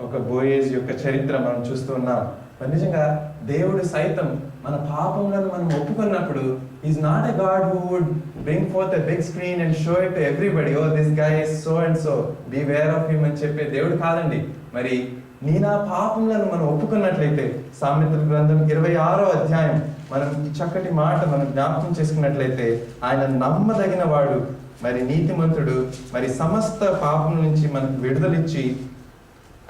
ఒక బోయేజ్ యొక్క చరిత్ర మనం చూస్తూ ఉన్నాం. మరి నిజంగా దేవుడు సైతం మన పాపములను మనం ఒప్పుకున్నప్పుడు, is not a God who would bring forth a big screen and show it to everybody, oh this guy is so and so, beware of him అని చెప్పే దేవుడు కాదండి. మరి నీ నా పాపములను మనం ఒప్పుకున్నట్లయితే, సామెతల గ్రంథం 26వ అధ్యాయం మనం ఈ చక్కటి మాట మనం జ్ఞాపకం చేసుకున్నట్లయితే, ఆయన నమ్మదగిన వాడు, మరి నీతిమంతుడు, మరి సమస్త పాపం నుంచి మనకు విడుదలిచ్చి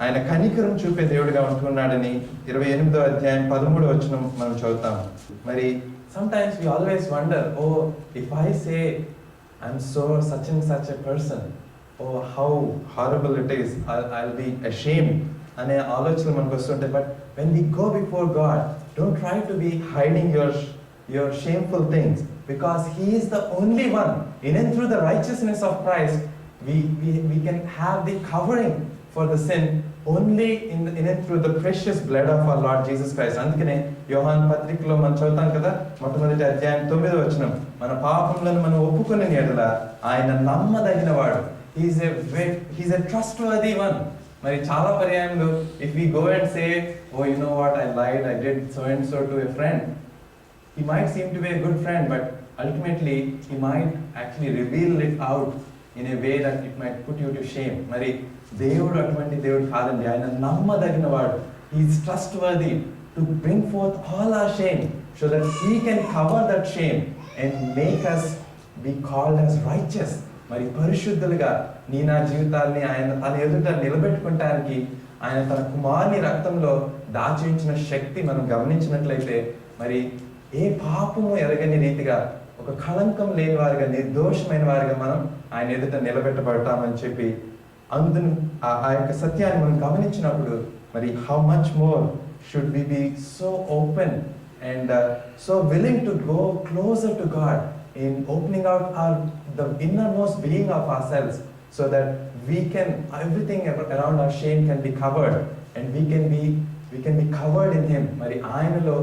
ఆయన కనికరం చూపే దేవుడిగా ఉంటున్నాడని 28వ అధ్యాయం 13వ వచనం మనం చదువుతాం. మరి sometimes we always wonder, oh, if I say I'm such and such a person, oh, how horrible it is, I'll be ashamed అనే ఆలోచనలు మనకు వస్తుంటాయి. But when we go before God, don't try to be hiding your shameful things, because he is the only one. In and through the righteousness of Christ, we can have the covering for the sin only in and through the precious blood of our Lord Jesus Christ. అందుకనే యోహాను పత్రికలో మనం చదువుతాం కదా, మొట్టమొదటి అధ్యాయం 9వ వచనం, మన పాపములను మనం ఒప్పుకునే ఎడల ఆయన నమ్మదగిన వాడు. He's a trustworthy one. మరి చాలా పర్యాయంలో if we go and say, oh, you know what, I lied, I did so and so to a friend, he might seem to be a good friend, but ultimately he might actually reveal it out in a way that it might put you to shame. మరి దేవుడు అటువంటి దేవుడు కాదండి, ఆయన నమ్మదగిన వాడు. He is trustworthy to bring forth all our shame so that he can cover that shame and make us be called as righteous. మరి పరిశుద్ధులుగా నీ నా జీవితాల్ని ఆయన తన ఎదుట నిలబెట్టుకుంటానికి ఆయన తన కుమారుని రక్తంలో దాచించిన శక్తి మనం గమనించినట్లయితే, మరి ఏ పాపము ఎరగని రీతిగా ఒక కళంకం లేని వారిగా, నిర్దోషమైన వారిగా మనం ఆయన ఎదుట నిలబెట్టబడతామని చెప్పి అందును ఆ యొక్క సత్యాన్ని మనం గమనించినప్పుడు, మరి how much more should we be so open and so willing to go closer to God in opening out the innermost being of ourselves, so that everything around our shame can be covered, and we can be covered in him. మరి ఆయనలో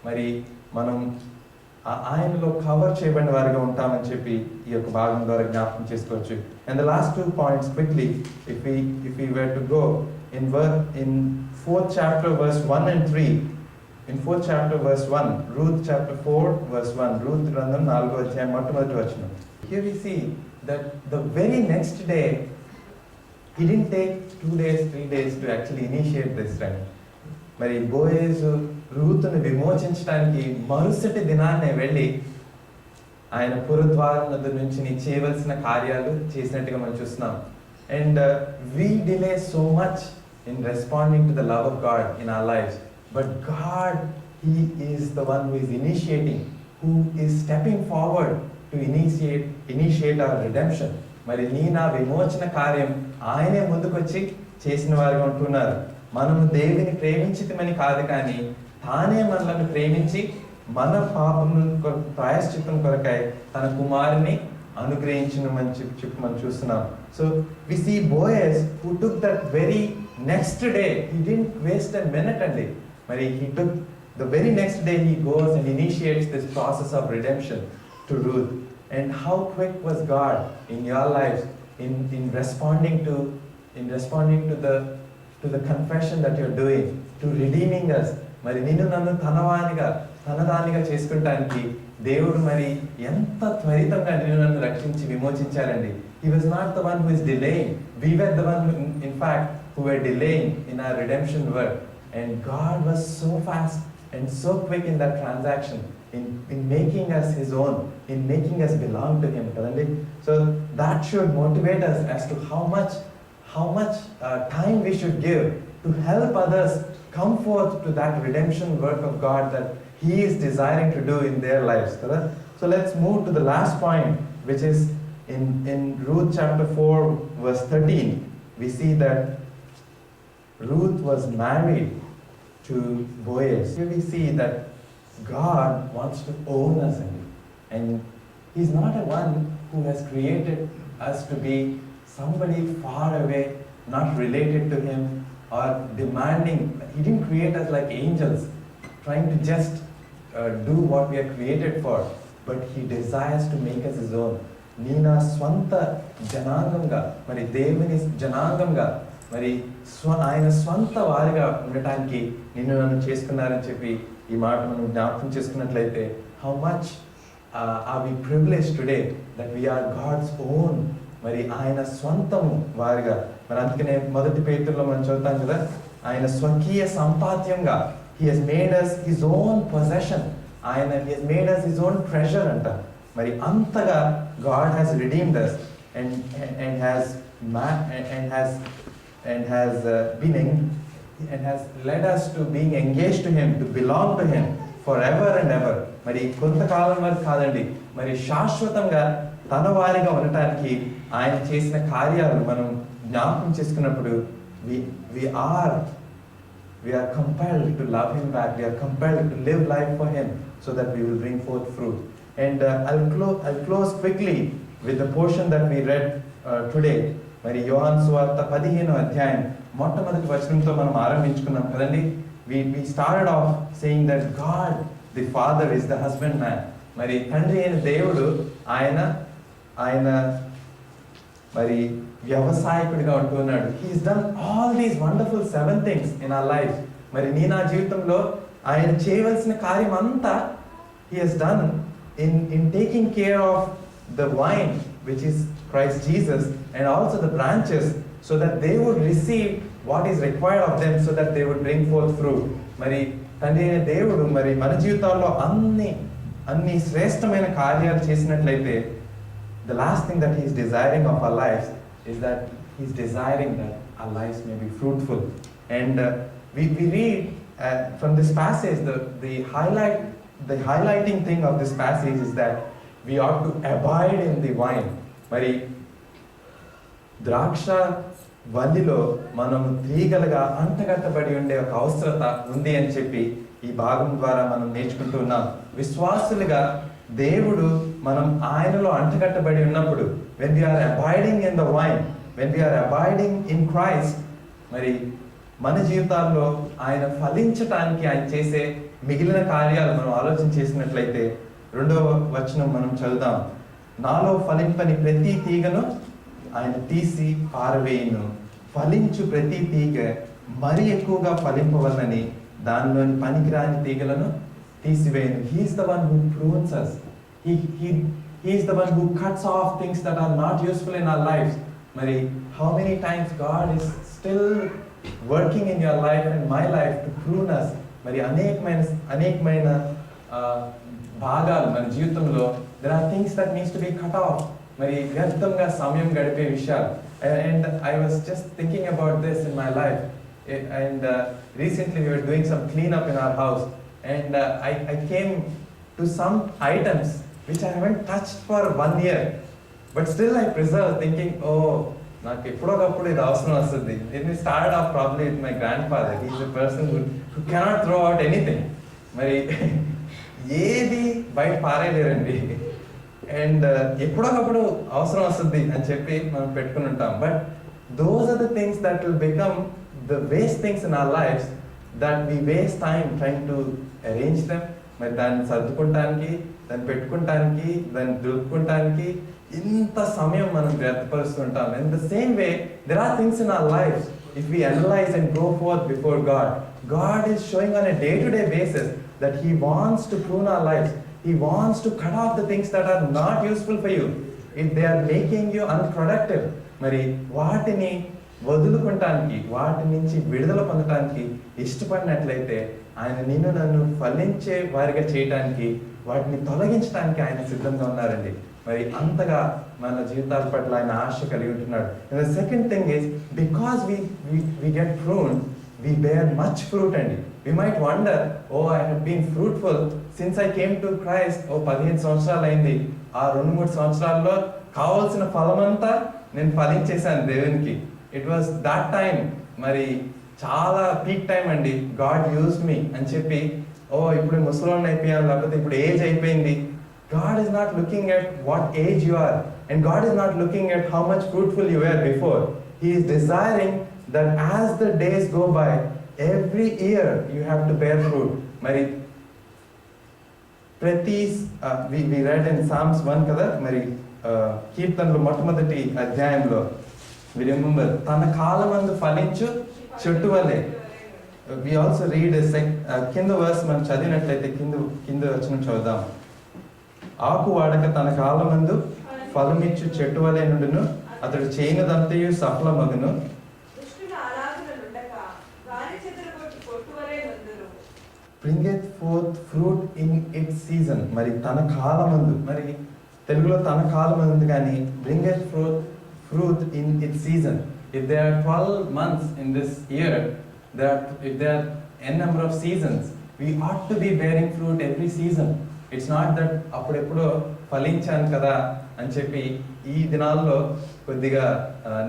మరి మనం ఆయనలో cover చేయబడిన వారిగా ఉంటామని చెప్పి ఈ యొక్క భాగం ద్వారా జ్ఞాపకం చేసుకోవచ్చు. And the last 2 points quickly, if we were to go in 4th chapter verse 1 and 3. In 4th chapter verse 1, Ruth chapter 4 verse 1, Ruth గ్రంథం 4వ అధ్యాయం మొట్టమొదటి వచనం. Here we see that the very next day, he didn't take 2 days, 3 days to actually initiate this thing. మరి బోయేజు రూతును విమోచించడానికి మరుసటి దినాన్నే వెళ్ళి ఆయన పురద్వారం వద్ద నుంచి నీ చేయవలసిన కార్యాలు చేసినట్టుగా మనం చూస్తున్నాం. And we delay so much in responding to the love of God in our lives. But God, he is the one who is initiating, who is stepping forward to initiate our redemption. మరి నీ నా విమోచన కార్యం ఆయనే ముందుకొచ్చి చేసిన వారిగా ఉంటున్నారు. మనము దేవుని ప్రేమించితమని కాదు, కానీ తానే మనల్ని ప్రేమించి మన పాపముల ప్రాయశ్చిత్తం కొరకై తన కుమారుని అనుగ్రహించమని చెప్పి మనం చూస్తున్నాం. So we see Boaz who took that very next day, he didn't waste a minute అండి. మరి he took the very next day, he goes and initiates this process of redemption to Ruth. And how quick was God in your lives in responding to the confession that you're doing, to redeeming us. మరి నిన్ను నన్ను తనదానిగా చేసుకుంటానికి దేవుడు మరి ఎంత త్వరితంగా నిన్ను నన్ను రక్షించి విమోచించారండి. He was not the one who is delaying. We were the one who, in fact, who were delaying in our redemption work. And God was so fast and so quick in that transaction, in making us His own, in making us belong to Him. So that should motivate us as to how much time we should give to help others come forth to that redemption work of God that He is desiring to do in their lives. So let's move to the last point, which is in Ruth chapter 4 verse 13. We see that Ruth was married to Boaz. Here we see that God wants to own us, and He's not a one who has created us to be somebody far away, not related to Him, or demanding. He didn't create us like angels, trying to just do what we are created for, but He desires to make us His own. Nina swanta jananganga, mari devani janangamga, మరి ఆయన స్వంత వారిగా ఉండటానికి నిన్ను నన్ను చేసుకున్నారని చెప్పి ఈ మాట మనం జ్ఞాపకం చేసుకున్నట్లయితే, how much are we privileged today that we are God's own. మరి ఆయన స్వంతము వారిగా. మరి అందుకనే మొదటి పేతురులో మనం చదువుతాం కదా, ఆయన స్వకీయ సంపాద్యంగా he has made us his own possession. he has made us his own treasure అంట. మరి అంతగా God has redeemed us and has led us to being engaged to Him, to belong to Him forever and ever. మరి కొంతకాలం వరకు కాదండి, మరి శాశ్వతంగా తన వారిగా ఉండటానికి ఆయన చేసిన కార్యాలు మనం జ్ఞాపకం చేసుకున్నప్పుడు we are compelled to love Him back. We are compelled to live life for Him so that we will bring forth fruit. And I'll close quickly with the portion that we read today. మరి యోహాను సువార్త 15వ అధ్యాయం మొట్టమొదటి వచనంతో మనం ఆరంభించుకున్నాం కదండి. We started off saying that God the Father is the husbandman. మరి తండ్రి అయిన దేవుడు ఆయన మరి వ్యవసాయకుడిగా ఉంటున్నాడు. He's done all these wonderful 7 things in our lives. మరి నీ నా జీవితంలో ఆయన చేయవలసిన కార్యం అంతా He has done in taking care of the vine, which is Christ Jesus, and also the branches, so that they would receive what is required of them, so that they would bring forth fruit. మరి తండ్రి అయిన దేవుడు మరి మన జీవితాల్లో అన్ని శ్రేష్టమైన కార్యాలు చేసినట్లయితే, the last thing that He is desiring of our lives is that He is desiring that our lives may be fruitful. And we read from this passage, the highlighting thing of this passage is that we ought to abide in the vine. మరి ద్రాక్ష వల్లిలో మనం తీగలుగా అంటగట్టబడి ఉండే ఒక అవసరత ఉంది అని చెప్పి ఈ భాగం ద్వారా మనం నేర్చుకుంటూ ఉన్నాం. విశ్వాసులుగా దేవుడు మనం ఆయనలో అంటగట్టబడి ఉన్నప్పుడు, when we are abiding in the vine, when we are abiding in Christ, మరి మన జీవితాల్లో ఆయన ఫలించటానికి ఆయన చేసే మిగిలిన కార్యాలు మనం ఆలోచన చేసినట్లయితే, 2వ వచనం మనం చదువుదాం. నాలో ఫలింపని ప్రతి తీగను ఆయన తీసి పారవేయును, ఫలించు ప్రతి తీగ మరి ఎక్కువగా ఫలింపవలనని దానిలోని పనికిరాని తీగలను తీసివేయును. He is the one who prunes us. He is the one who cuts off things that are not useful in our lives. మరి how many times God is still working in your life and my life to prune us. మరి అనేకమైన భాగాలు మన జీవితంలో there are things that needs to be cut off. మరి వ్యర్థంగా సమయం గడిపే విషయాలు. And I was just thinking about this in my life. And recently we were doing some cleanup in our house, and I came to some items which I haven't touched for 1 year. But still I preserve thinking, oh నాకు ఎప్పుడోకప్పుడు ఇది అవసరం వస్తుంది. It start of probably with my grandfather. He's a person who cannot throw out anything. మరి ఏది బయట పారేయలేరండి. And ఎప్పుడోకప్పుడు అవసరం వస్తుంది అని చెప్పి మనం పెట్టుకుని ఉంటాం. But those are the things that will become the waste things in our lives that we waste time trying to arrange them. మరి దాన్ని సర్దుకుంటానికి, దాన్ని పెట్టుకుంటానికి, దాన్ని దులుపుకుంటానికి ఇంత సమయం మనం వ్యర్థపరుస్తుంటాం. In the same way, there are things in our lives, if we analyze and go forth before God, God is showing on a day-to-day basis that He wants to prune our lives. He wants to cut off the things that are not useful for you. If they are making you unproductive, మరి వాటిని వదులుకుంటానికి, వాటి నుంచి విడుదల పొందటానికి ఇష్టపడినట్లయితే ఆయన నిన్ను నన్ను ఫలించే వారిగా చేయడానికి, వాటిని తొలగించడానికి ఆయన సిద్ధంగా ఉన్నారండి. మరి అంతగా మన జీవితాల పట్ల ఆయన ఆశ కలిగి ఉంటున్నాడు. And the second thing is, because we get pruned, we bear much fruit అండి. We might wonder, oh, I have been fruitful since I came to Christ. 15 సంవత్సరాలు అయింది. ఆ 2-3 సంవత్సరాల్లో కావాల్సిన ఫలమంతా నేను ఫలించేశాను దేవునికి. ఇట్ వాస్ దట్ టైం, మరి చాలా పీక్ టైం అండి. గాడ్ యూజ్ మీ అని చెప్పి, ఓ ఇప్పుడు ముసలోని అయిపోయాను, లేకపోతే ఇప్పుడు ఏజ్ అయిపోయింది. God is not looking at what age you are, and God is not looking at how much fruitful you were before. He is desiring that as the days go by, every year you have to bear fruit. Mari ప్రతి we read in Psalms 1 కదా, మరి కీర్తనలు మొట్టమొదటి అధ్యాయంలో we remember తన కాలమందు ఫలించు చెట్టు వలె. We also read కింద వర్స్ మనం చదివినట్లయితే కింద వచనం చదువుదాం. ఆకు వాడక తన కాలమందు ఫలమిచ్చు చెట్టు వలె నుండును, అతడు చేయనదంతయు సఫలమగును. Bringeth forth fruit in its season. మరి తన కాలమందు, మరి తెలుగులో తన కాలమందు కానీ bringeth forth fruit in its season. If there are 12 months in this year, if there are n number of seasons, we ought to be bearing fruit every season. It's not that అప్పుడెప్పుడో ఫలించాను కదా అని చెప్పి ఈ దినాల్లో కొద్దిగా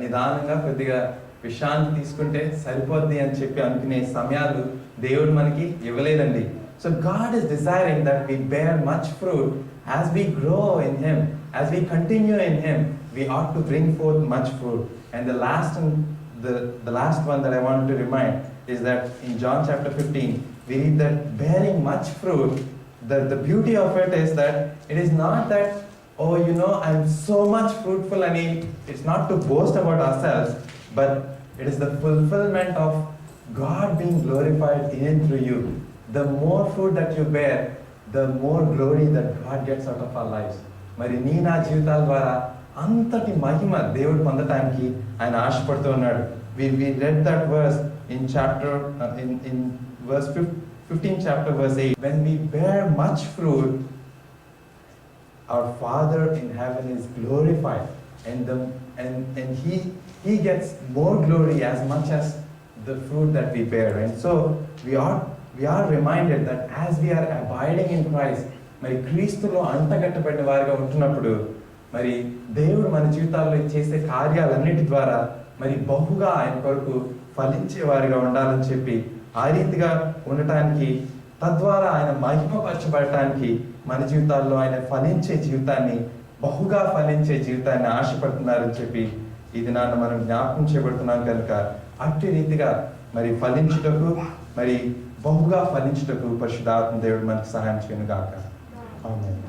నిదానంగా కొద్దిగా విశ్రాంతి తీసుకుంటే సరిపోద్ది అని చెప్పి అనుకునే సమయాలు దేవుడు మనకి ఇవ్వలేదండి. So God is desiring that we bear much fruit as we grow in Him, as we continue in Him. We ought to bring forth much fruit. And the last one that I want to remind is that in John chapter 15 we read that bearing much fruit, the beauty of it is that it is not that, oh, you know, I'm so much fruitful. I mean, it's not to boast about ourselves, but it is the fulfillment of God being glorified in and through you. The more fruit that you bear, the more glory that God gets out of our lives. మరి నీ నా జీవితాల ద్వారా అంతటి మహిమ దేవుడు పొందటానికి ఆయన ఆశపడుతూ ఉన్నాడు. We read that verse in verse 15 chapter verse 8. When we bear much fruit, our Father in heaven is glorified, and he gets more glory as much as the fruit that we bear. And so we are reminded that as we are abiding in Christ, మరి క్రీస్తులో అంటగట్టబడిన వారిగా ఉంటున్నప్పుడు మరి దేవుడు మన జీవితాల్లో చేసే కార్యాలన్నిటి ద్వారా మరి బహుగా ఆయన కొరకు ఫలించే వారిగా ఉండాలని చెప్పి, ఆ రీతిగా ఉండటానికి, తద్వారా ఆయన మహిమపరచబడటానికి మన జీవితాల్లో ఆయన ఫలించే జీవితాన్ని, బహుగా ఫలించే జీవితాన్ని ఆశపడుతున్నారని చెప్పి ఈ దినాన్ని మనం జ్ఞాపకం చేయబడుతున్నాం కనుక అట్టి రీతిగా మరి ఫలించుటకు, మరి బహుగా ఫలించుటకు పరిశుద్ధాత్మ దేవుడు మనకు సహాయం చేయను గాక. ఆమేన్.